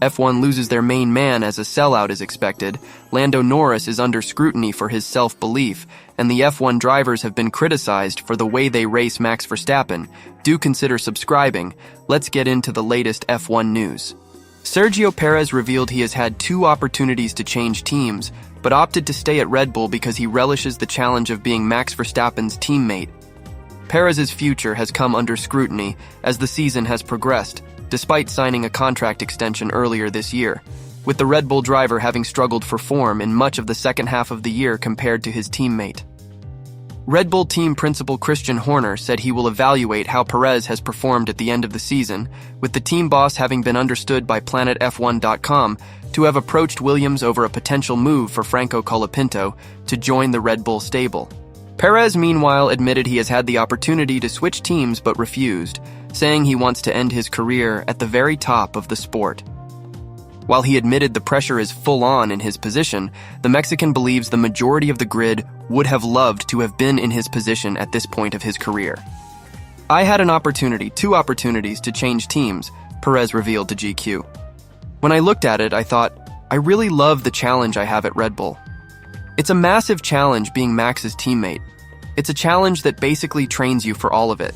F1 loses their main man as a sellout is expected, Lando Norris is under scrutiny for his self-belief, and the F1 drivers have been criticized for the way they race Max Verstappen. Do consider subscribing. Let's get into the latest F1 news. Sergio Perez revealed he has had 2 opportunities to change teams, but opted to stay at Red Bull because he relishes the challenge of being Max Verstappen's teammate. Perez's future has come under scrutiny as the season has progressed, despite signing a contract extension earlier this year, with the Red Bull driver having struggled for form in much of the second half of the year compared to his teammate. Red Bull team principal Christian Horner said he will evaluate how Perez has performed at the end of the season, with the team boss having been understood by PlanetF1.com to have approached Williams over a potential move for Franco Colapinto to join the Red Bull stable. Perez, meanwhile, admitted he has had the opportunity to switch teams but refused, saying he wants to end his career at the very top of the sport. While he admitted the pressure is full on in his position, the Mexican believes the majority of the grid would have loved to have been in his position at this point of his career. I had an opportunity, 2 opportunities to change teams, Perez revealed to GQ. When I looked at it, I thought, I really love the challenge I have at Red Bull. It's a massive challenge being Max's teammate. It's a challenge that basically trains you for all of it.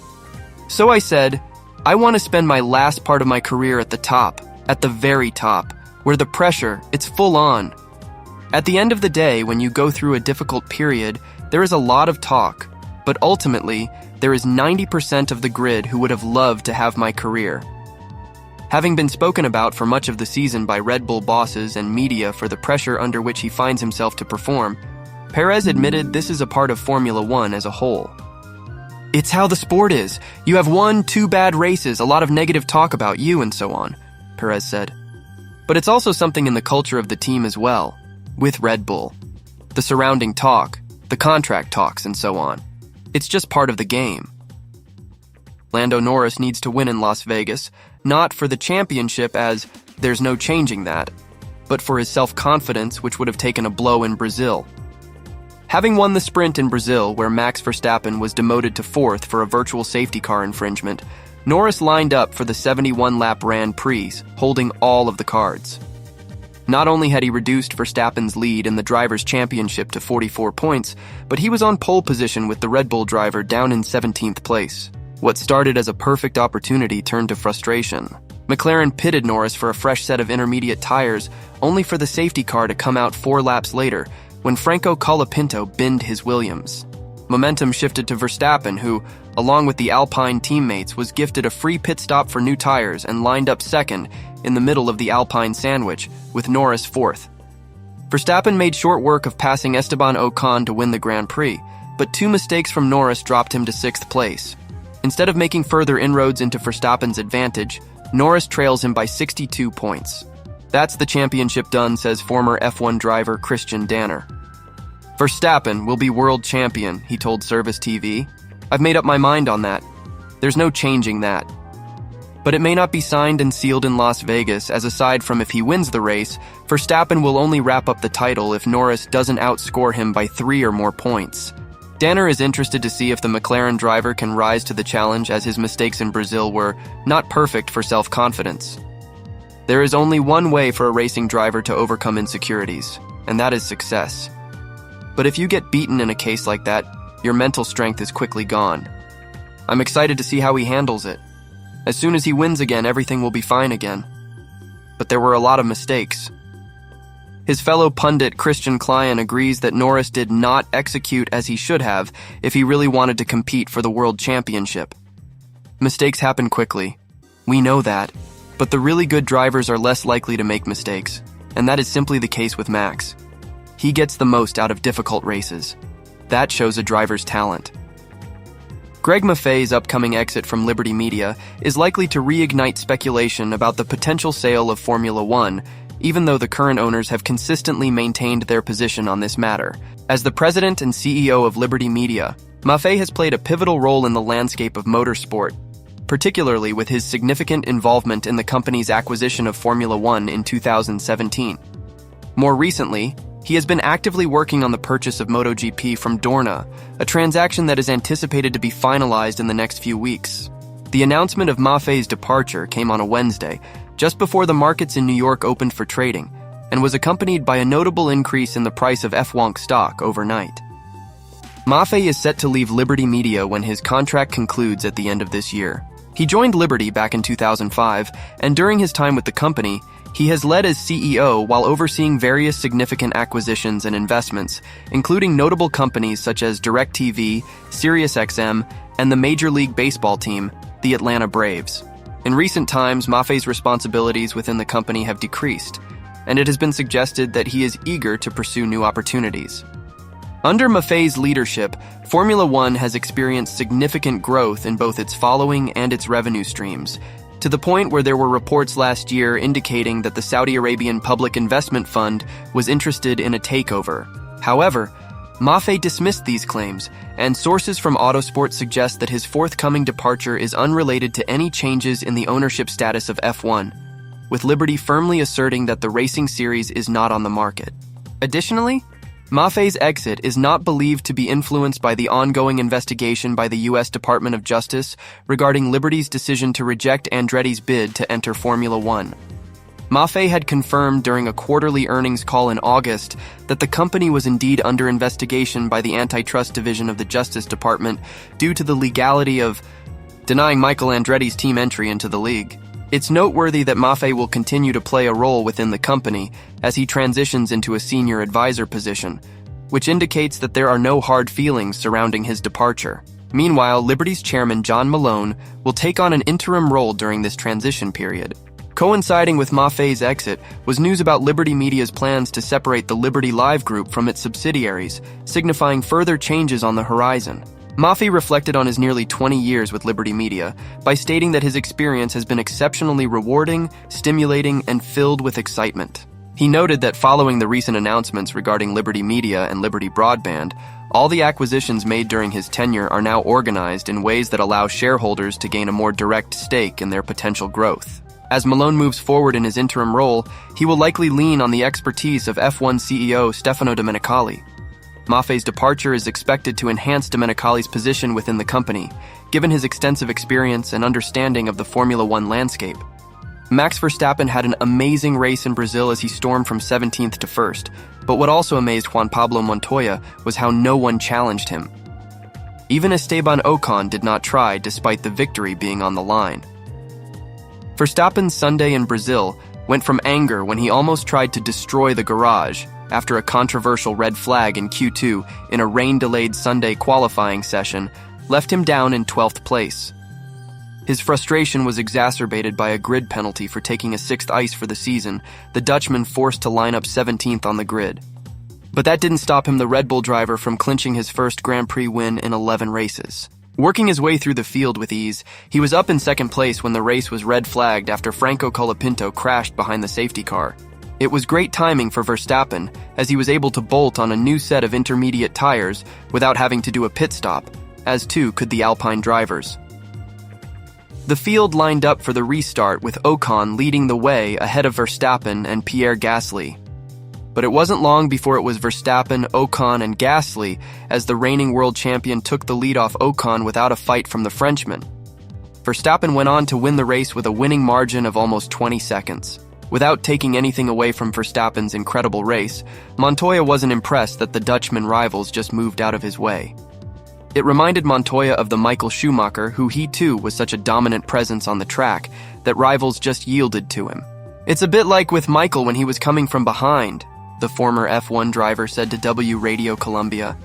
So I said, I want to spend my last part of my career at the top, at the very top, where the pressure, it's full on. At the end of the day, when you go through a difficult period, there is a lot of talk, but ultimately, there is 90% of the grid who would have loved to have my career. Having been spoken about for much of the season by Red Bull bosses and media for the pressure under which he finds himself to perform, Perez admitted this is a part of Formula One as a whole. It's how the sport is. You have 1-2 bad races, a lot of negative talk about you and so on, Perez said. But it's also something in the culture of the team as well, with Red Bull. The surrounding talk, the contract talks and so on. It's just part of the game. Lando Norris needs to win in Las Vegas, not for the championship as there's no changing that, but for his self-confidence, which would have taken a blow in Brazil. Having won the sprint in Brazil, where Max Verstappen was demoted to 4th for a virtual safety car infringement, Norris lined up for the 71-lap Grand Prix, holding all of the cards. Not only had he reduced Verstappen's lead in the Drivers' Championship to 44 points, but he was on pole position with the Red Bull driver down in 17th place. What started as a perfect opportunity turned to frustration. McLaren pitted Norris for a fresh set of intermediate tires, only for the safety car to come out 4 laps later, when Franco Colapinto binned his Williams. Momentum shifted to Verstappen, who, along with the Alpine teammates, was gifted a free pit stop for new tires and lined up second in the middle of the Alpine sandwich, with Norris 4th. Verstappen made short work of passing Esteban Ocon to win the Grand Prix, but 2 mistakes from Norris dropped him to 6th place. Instead of making further inroads into Verstappen's advantage, Norris trails him by 62 points. That's the championship done, says former F1 driver Christian Danner. Verstappen will be world champion, he told Service TV. I've made up my mind on that. There's no changing that. But it may not be signed and sealed in Las Vegas, as aside from if he wins the race, Verstappen will only wrap up the title if Norris doesn't outscore him by 3 or more points. Danner is interested to see if the McLaren driver can rise to the challenge, as his mistakes in Brazil were not perfect for self-confidence. There is only one way for a racing driver to overcome insecurities, and that is success. But if you get beaten in a case like that, your mental strength is quickly gone. I'm excited to see how he handles it. As soon as he wins again, everything will be fine again. But there were a lot of mistakes. His fellow pundit Christian Klein agrees that Norris did not execute as he should have if he really wanted to compete for the World Championship. Mistakes happen quickly. We know that. But the really good drivers are less likely to make mistakes, and that is simply the case with Max. He gets the most out of difficult races. That shows a driver's talent. Greg Maffei's upcoming exit from Liberty Media is likely to reignite speculation about the potential sale of Formula One, even though the current owners have consistently maintained their position on this matter. As the president and CEO of Liberty Media, Maffei has played a pivotal role in the landscape of motorsport, particularly with his significant involvement in the company's acquisition of Formula One in 2017. More recently, he has been actively working on the purchase of MotoGP from Dorna, a transaction that is anticipated to be finalized in the next few weeks. The announcement of Maffei's departure came on a Wednesday, just before the markets in New York opened for trading, and was accompanied by a notable increase in the price of F1 stock overnight. Maffei is set to leave Liberty Media when his contract concludes at the end of this year. He joined Liberty back in 2005, and during his time with the company, he has led as CEO while overseeing various significant acquisitions and investments, including notable companies such as DirecTV, SiriusXM, and the Major League Baseball team, the Atlanta Braves. In recent times, Maffei's responsibilities within the company have decreased, and it has been suggested that he is eager to pursue new opportunities. Under Maffei's leadership, Formula One has experienced significant growth in both its following and its revenue streams, to the point where there were reports last year indicating that the Saudi Arabian Public Investment Fund was interested in a takeover. However, Maffei dismissed these claims, and sources from Autosport suggest that his forthcoming departure is unrelated to any changes in the ownership status of F1, with Liberty firmly asserting that the racing series is not on the market. Additionally, Maffei's exit is not believed to be influenced by the ongoing investigation by the U.S. Department of Justice regarding Liberty's decision to reject Andretti's bid to enter Formula One. Maffei had confirmed during a quarterly earnings call in August that the company was indeed under investigation by the Antitrust Division of the Justice Department due to the legality of denying Michael Andretti's team entry into the league. It's noteworthy that Maffei will continue to play a role within the company as he transitions into a senior advisor position, which indicates that there are no hard feelings surrounding his departure. Meanwhile, Liberty's chairman John Malone will take on an interim role during this transition period. Coinciding with Maffei's exit was news about Liberty Media's plans to separate the Liberty Live Group from its subsidiaries, signifying further changes on the horizon. Maffei reflected on his nearly 20 years with Liberty Media by stating that his experience has been exceptionally rewarding, stimulating, and filled with excitement. He noted that following the recent announcements regarding Liberty Media and Liberty Broadband, all the acquisitions made during his tenure are now organized in ways that allow shareholders to gain a more direct stake in their potential growth. As Malone moves forward in his interim role, he will likely lean on the expertise of F1 CEO Stefano Domenicali. Maffei's departure is expected to enhance Domenicali's position within the company, given his extensive experience and understanding of the Formula One landscape. Max Verstappen had an amazing race in Brazil as he stormed from 17th to 1st, but what also amazed Juan Pablo Montoya was how no one challenged him. Even Esteban Ocon did not try despite the victory being on the line. Verstappen's Sunday in Brazil went from anger when he almost tried to destroy the garage after a controversial red flag in Q2 in a rain-delayed Sunday qualifying session left him down in 12th place. His frustration was exacerbated by a grid penalty for taking a 6th ice for the season, the Dutchman forced to line up 17th on the grid. But that didn't stop him, the Red Bull driver, from clinching his first Grand Prix win in 11 races. Working his way through the field with ease, he was up in 2nd place when the race was red flagged after Franco Colapinto crashed behind the safety car. It was great timing for Verstappen, as he was able to bolt on a new set of intermediate tires without having to do a pit stop, as too could the Alpine drivers. The field lined up for the restart with Ocon leading the way ahead of Verstappen and Pierre Gasly. But it wasn't long before it was Verstappen, Ocon, and Gasly as the reigning world champion took the lead off Ocon without a fight from the Frenchman. Verstappen went on to win the race with a winning margin of almost 20 seconds. Without taking anything away from Verstappen's incredible race, Montoya wasn't impressed that the Dutchman rivals just moved out of his way. It reminded Montoya of the Michael Schumacher, who he too was such a dominant presence on the track that rivals just yielded to him. "It's a bit like with Michael when he was coming from behind," the former F1 driver said to W Radio Colombia.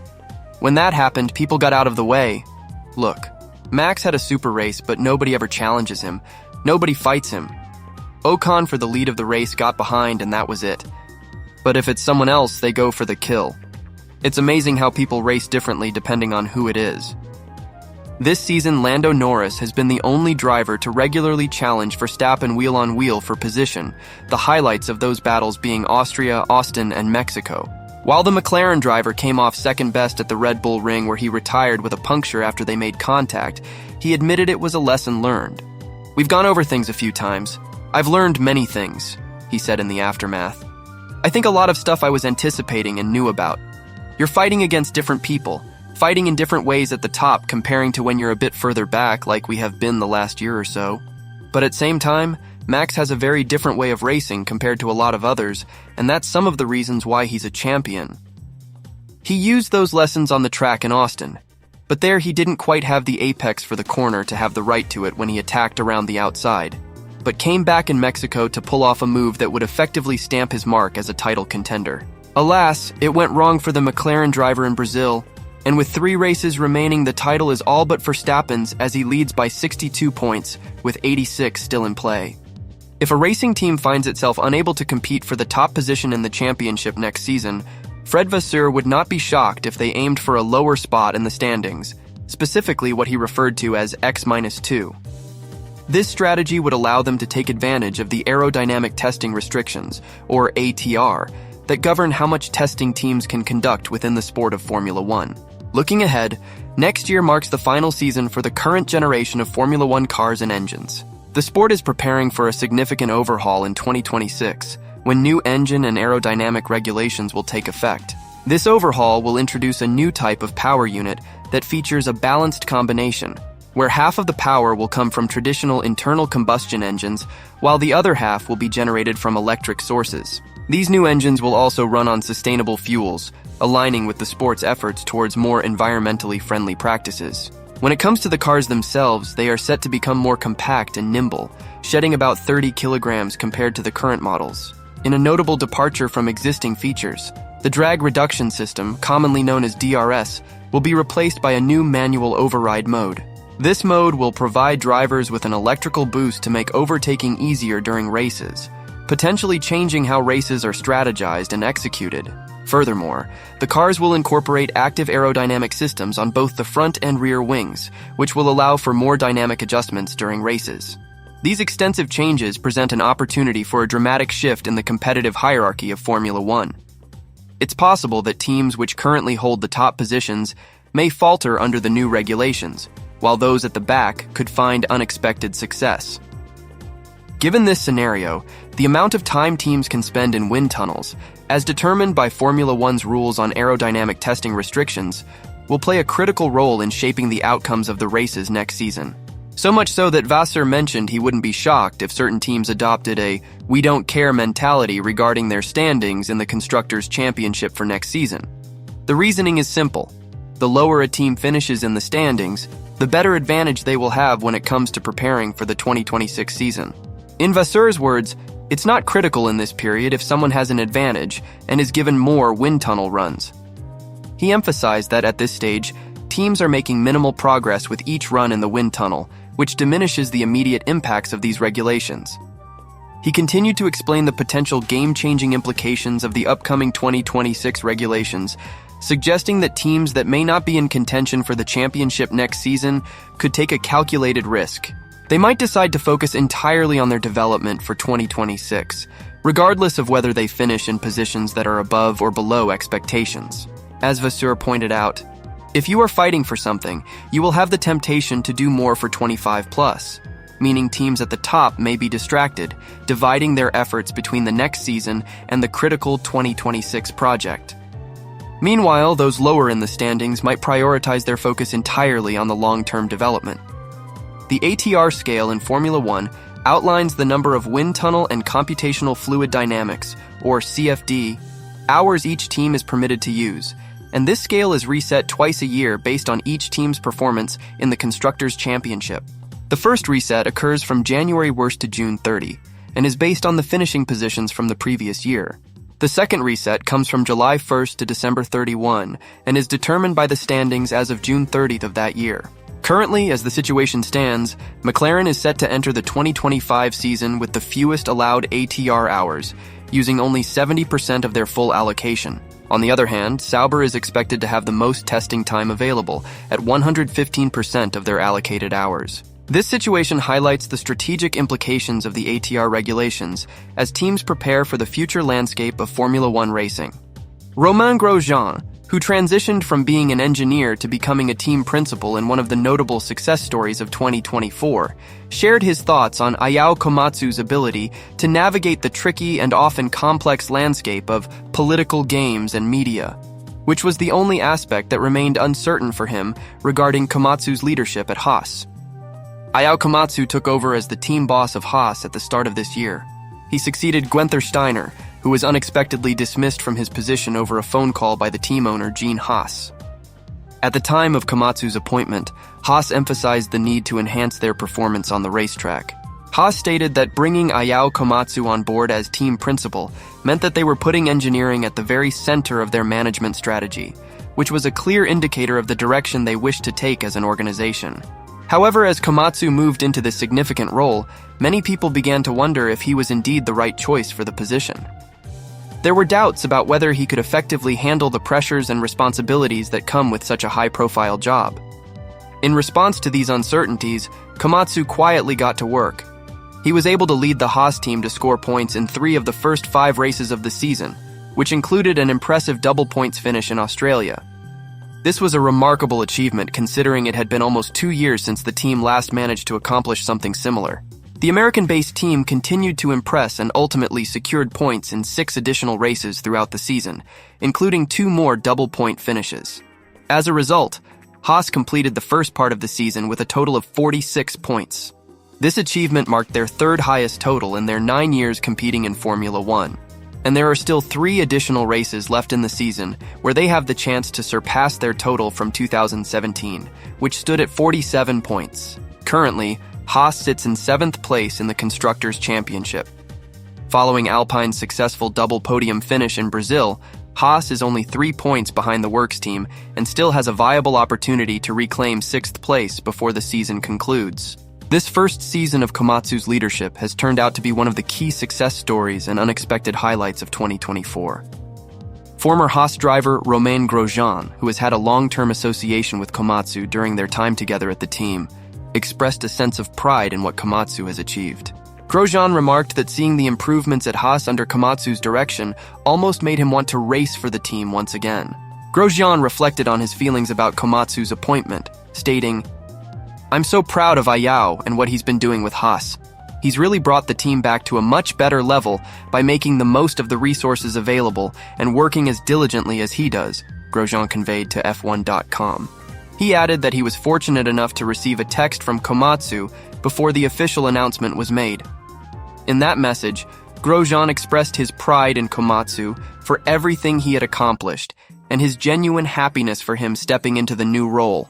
"When that happened, people got out of the way. Look, Max had a super race, but nobody ever challenges him. Nobody fights him. Ocon for the lead of the race got behind and that was it. But if it's someone else, they go for the kill. It's amazing how people race differently depending on who it is." This season, Lando Norris has been the only driver to regularly challenge Verstappen wheel-on-wheel for position, the highlights of those battles being Austria, Austin, and Mexico. While the McLaren driver came off second best at the Red Bull Ring where he retired with a puncture after they made contact, he admitted it was a lesson learned. "We've gone over things a few times. I've learned many things," he said in the aftermath. "I think a lot of stuff I was anticipating and knew about. You're fighting against different people, fighting in different ways at the top comparing to when you're a bit further back like we have been the last year or so. But at the same time, Max has a very different way of racing compared to a lot of others, and that's some of the reasons why he's a champion. He used those lessons on the track in Austin, but there he didn't quite have the apex for the corner to have the right to it when he attacked around the outside, but came back in Mexico to pull off a move that would effectively stamp his mark as a title contender. Alas, it went wrong for the McLaren driver in Brazil, and with 3 races remaining, the title is all but Verstappen's as he leads by 62 points, with 86 still in play. If a racing team finds itself unable to compete for the top position in the championship next season, Fred Vasseur would not be shocked if they aimed for a lower spot in the standings, specifically what he referred to as X-2. This strategy would allow them to take advantage of the aerodynamic testing restrictions, or ATR, that govern how much testing teams can conduct within the sport of Formula One. Looking ahead, next year marks the final season for the current generation of Formula One cars and engines. The sport is preparing for a significant overhaul in 2026, when new engine and aerodynamic regulations will take effect. This overhaul will introduce a new type of power unit that features a balanced combination, where half of the power will come from traditional internal combustion engines, while the other half will be generated from electric sources. These new engines will also run on sustainable fuels, aligning with the sport's efforts towards more environmentally friendly practices. When it comes to the cars themselves, they are set to become more compact and nimble, shedding about 30 kilograms compared to the current models. In a notable departure from existing features, the drag reduction system, commonly known as DRS, will be replaced by a new manual override mode. This mode will provide drivers with an electrical boost to make overtaking easier during races, potentially changing how races are strategized and executed. Furthermore, the cars will incorporate active aerodynamic systems on both the front and rear wings, which will allow for more dynamic adjustments during races. These extensive changes present an opportunity for a dramatic shift in the competitive hierarchy of Formula One. It's possible that teams which currently hold the top positions may falter under the new regulations, while those at the back could find unexpected success. Given this scenario, the amount of time teams can spend in wind tunnels, as determined by Formula One's rules on aerodynamic testing restrictions, will play a critical role in shaping the outcomes of the races next season. So much so that Vasseur mentioned he wouldn't be shocked if certain teams adopted a "we don't care" mentality regarding their standings in the Constructors' Championship for next season. The reasoning is simple. The lower a team finishes in the standings, the better advantage they will have when it comes to preparing for the 2026 season. In Vasseur's words, it's not critical in this period if someone has an advantage and is given more wind tunnel runs. He emphasized that at this stage, teams are making minimal progress with each run in the wind tunnel, which diminishes the immediate impacts of these regulations. He continued to explain the potential game-changing implications of the upcoming 2026 regulations, suggesting that teams that may not be in contention for the championship next season could take a calculated risk. They might decide to focus entirely on their development for 2026, regardless of whether they finish in positions that are above or below expectations. As Vasseur pointed out, if you are fighting for something, you will have the temptation to do more for 25+, meaning teams at the top may be distracted, dividing their efforts between the next season and the critical 2026 project. Meanwhile, those lower in the standings might prioritize their focus entirely on the long-term development. The ATR scale in Formula One outlines the number of wind tunnel and computational fluid dynamics, or CFD, hours each team is permitted to use, and this scale is reset twice a year based on each team's performance in the Constructors' Championship. The first reset occurs from January 1st to June 30, and is based on the finishing positions from the previous year. The second reset comes from July 1st to December 31, and is determined by the standings as of June 30th of that year. Currently, as the situation stands, McLaren is set to enter the 2025 season with the fewest allowed ATR hours, using only 70% of their full allocation. On the other hand, Sauber is expected to have the most testing time available, at 115% of their allocated hours. This situation highlights the strategic implications of the ATR regulations as teams prepare for the future landscape of Formula One racing. Romain Grosjean, who transitioned from being an engineer to becoming a team principal in one of the notable success stories of 2024, shared his thoughts on Ayao Komatsu's ability to navigate the tricky and often complex landscape of political games and media, which was the only aspect that remained uncertain for him regarding Komatsu's leadership at Haas. Ayao Komatsu took over as the team boss of Haas at the start of this year. He succeeded Günther Steiner, who was unexpectedly dismissed from his position over a phone call by the team owner Gene Haas. At the time of Komatsu's appointment, Haas emphasized the need to enhance their performance on the racetrack. Haas stated that bringing Ayao Komatsu on board as team principal meant that they were putting engineering at the very center of their management strategy, which was a clear indicator of the direction they wished to take as an organization. However, as Komatsu moved into this significant role, many people began to wonder if he was indeed the right choice for the position. There were doubts about whether he could effectively handle the pressures and responsibilities that come with such a high-profile job. In response to these uncertainties, Komatsu quietly got to work. He was able to lead the Haas team to score points in 3 of the first 5 races of the season, which included an impressive double points finish in Australia. This was a remarkable achievement considering it had been almost 2 years since the team last managed to accomplish something similar. The American-based team continued to impress and ultimately secured points in 6 additional races throughout the season, including 2 more double-point finishes. As a result, Haas completed the first part of the season with a total of 46 points. This achievement marked their 3rd highest total in their 9 years competing in Formula One. And there are still 3 additional races left in the season where they have the chance to surpass their total from 2017, which stood at 47 points. Currently, Haas sits in 7th place in the Constructors' Championship. Following Alpine's successful double podium finish in Brazil, Haas is only 3 points behind the Works team and still has a viable opportunity to reclaim 6th place before the season concludes. This first season of Komatsu's leadership has turned out to be one of the key success stories and unexpected highlights of 2024. Former Haas driver Romain Grosjean, who has had a long-term association with Komatsu during their time together at the team, expressed a sense of pride in what Komatsu has achieved. Grosjean remarked that seeing the improvements at Haas under Komatsu's direction almost made him want to race for the team once again. Grosjean reflected on his feelings about Komatsu's appointment, stating, "I'm so proud of Ayao and what he's been doing with Haas. He's really brought the team back to a much better level by making the most of the resources available and working as diligently as he does," Grosjean conveyed to F1.com. He added that he was fortunate enough to receive a text from Komatsu before the official announcement was made. In that message, Grosjean expressed his pride in Komatsu for everything he had accomplished and his genuine happiness for him stepping into the new role.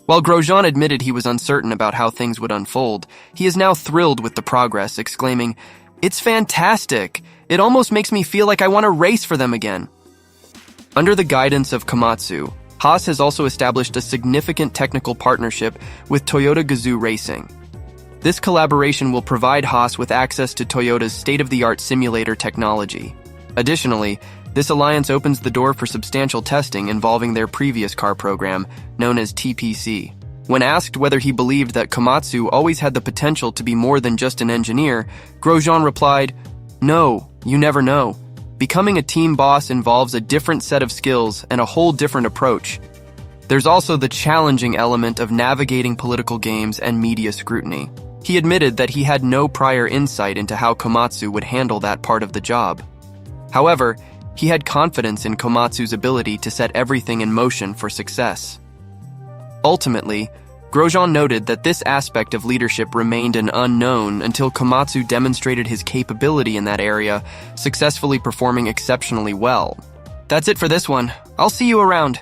While Grosjean admitted he was uncertain about how things would unfold, he is now thrilled with the progress, exclaiming, "It's fantastic! It almost makes me feel like I want to race for them again." Under the guidance of Komatsu, Haas has also established a significant technical partnership with Toyota Gazoo Racing. This collaboration will provide Haas with access to Toyota's state-of-the-art simulator technology. Additionally, this alliance opens the door for substantial testing involving their previous car program, known as TPC. When asked whether he believed that Komatsu always had the potential to be more than just an engineer, Grosjean replied, "No, you never know. Becoming a team boss involves a different set of skills and a whole different approach. There's also the challenging element of navigating political games and media scrutiny." He admitted that he had no prior insight into how Komatsu would handle that part of the job. However, he had confidence in Komatsu's ability to set everything in motion for success. Ultimately, Grosjean noted that this aspect of leadership remained an unknown until Komatsu demonstrated his capability in that area, successfully performing exceptionally well. That's it for this one. I'll see you around.